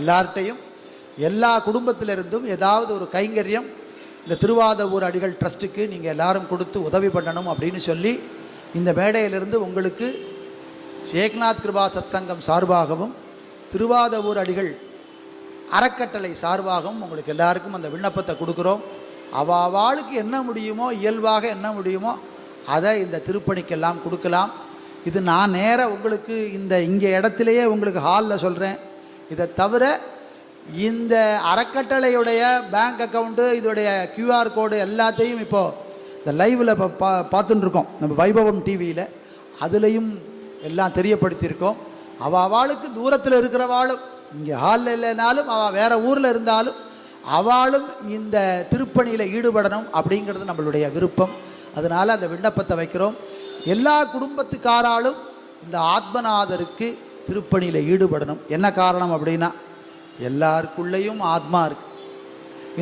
எல்லார்ட்டையும் எல்லா குடும்பத்திலிருந்தும் ஏதாவது ஒரு கைங்கரியம் இந்த திருவாதவூர் அடிகள் ட்ரஸ்ட்டுக்கு நீங்கள் எல்லாரும் கொடுத்து உதவி பண்ணணும் அப்படின்னு சொல்லி இந்த மேடையிலிருந்து உங்களுக்கு ஏக்நாத் கிருபா சத் சங்கம் சார்பாகவும் திருவாதவூர் அடிகள் அறக்கட்டளை சார்பாகவும் உங்களுக்கு எல்லாருக்கும் அந்த விண்ணப்பத்தை கொடுக்குறோம். அவாளுக்கு என்ன முடியுமோ, இயல்பாக என்ன முடியுமோ அதை இந்த திருப்பணிக்கெல்லாம் கொடுக்கலாம். இது நான் நேராக உங்களுக்கு இங்கே இடத்துலையே உங்களுக்கு ஹாலில் சொல்கிறேன். இதை தவிர இந்த அறக்கட்டளையுடைய பேங்க் அக்கௌண்ட்டு, இதோடைய QR கோடு எல்லாத்தையும் இப்போது இந்த லைவில் இப்போ பார்த்துட்டு இருக்கோம் நம்ம வைபவம் டிவியில். அதுலேயும் எல்லாம் தெரியப்படுத்தியிருக்கோம். அவளுக்கு தூரத்தில் இருக்கிறவாளும் இங்கே ஹாலில் இல்லைனாலும் அவள் வேறு ஊரில் இருந்தாலும் அவளும் இந்த திருப்பணியில் ஈடுபடணும் அப்படிங்கிறது நம்மளுடைய விருப்பம். அதனால் அந்த விண்ணப்பத்தை வைக்கிறோம். எல்லா குடும்பத்துக்காராலும் இந்த ஆத்மநாதருக்கு திருப்பணியில் ஈடுபடணும். என்ன காரணம் அப்படின்னா, எல்லாருக்குள்ளேயும் ஆத்மா இருக்கு.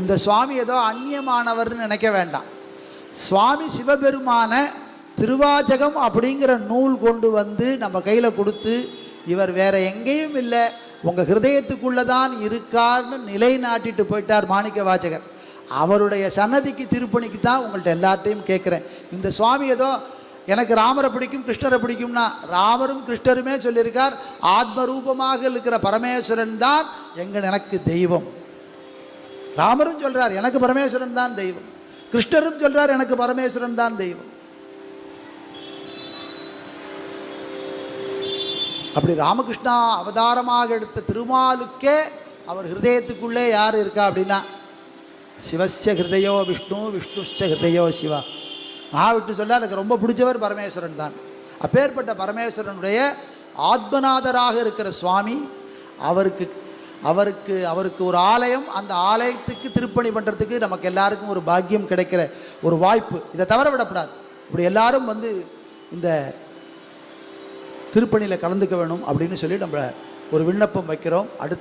இந்த சுவாமி ஏதோ அந்நியமானவர்னு நினைக்க வேண்டாம். சுவாமி சிவபெருமான திருவாச்சகம் அப்படிங்கிற நூல் கொண்டு வந்து நம்ம கையில் கொடுத்து, இவர் வேற எங்கேயும் இல்லை, உங்கள் ஹிருதயத்துக்குள்ளே தான் இருக்கார்னு நிலைநாட்டிட்டு போயிட்டார் மாணிக்க வாசகர். அவருடைய சன்னதிக்கு திருப்பணிக்கு தான் உங்கள்கிட்ட எல்லார்ட்டையும் கேட்குறேன். இந்த சுவாமி ஏதோ எனக்கு ராமரை பிடிக்கும் கிருஷ்ணரை பிடிக்கும்னா, ராமரும் கிருஷ்ணருமே சொல்லியிருக்கார், ஆத்மரூபமாக இருக்கிற பரமேஸ்வரன் தான் எனக்கு தெய்வம். ராமரும் சொல்றார் எனக்கு பரமேஸ்வரன் தான் தெய்வம், கிருஷ்ணரும் சொல்றார் எனக்கு பரமேஸ்வரன் தான் தெய்வம். அப்படி ராமகிருஷ்ணா அவதாரமாக எடுத்த திருமாலுக்கே அவர் ஹிருதயத்துக்குள்ளே யார் இருக்கா அப்படின்னா, சிவஸ்ய ஹிருதயோ விஷ்ணு, விஷ்ணுச்ச ஹிருதயோ சிவா. மகாவிஷ்ணு சொல்ல எனக்கு ரொம்ப பிடிச்சவர் பரமேஸ்வரன் தான். அப்பேற்பட்ட பரமேஸ்வரனுடைய ஆத்மநாதராக இருக்கிற சுவாமி அவருக்கு அவருக்கு அவருக்கு ஒரு ஆலயம், அந்த ஆலயத்துக்கு திருப்பணி பண்ணுறதுக்கு நமக்கு எல்லாருக்கும் ஒரு பாக்கியம் கிடைக்கிற ஒரு வாய்ப்பு. இதை தவற விடக்கூடாது. இப்படி எல்லாரும் வந்து இந்த திருப்பணியில் கலந்துக்க வேணும் அப்படின்னு சொல்லி நம்ம ஒரு விண்ணப்பம் வைக்கிறோம். அடுத்து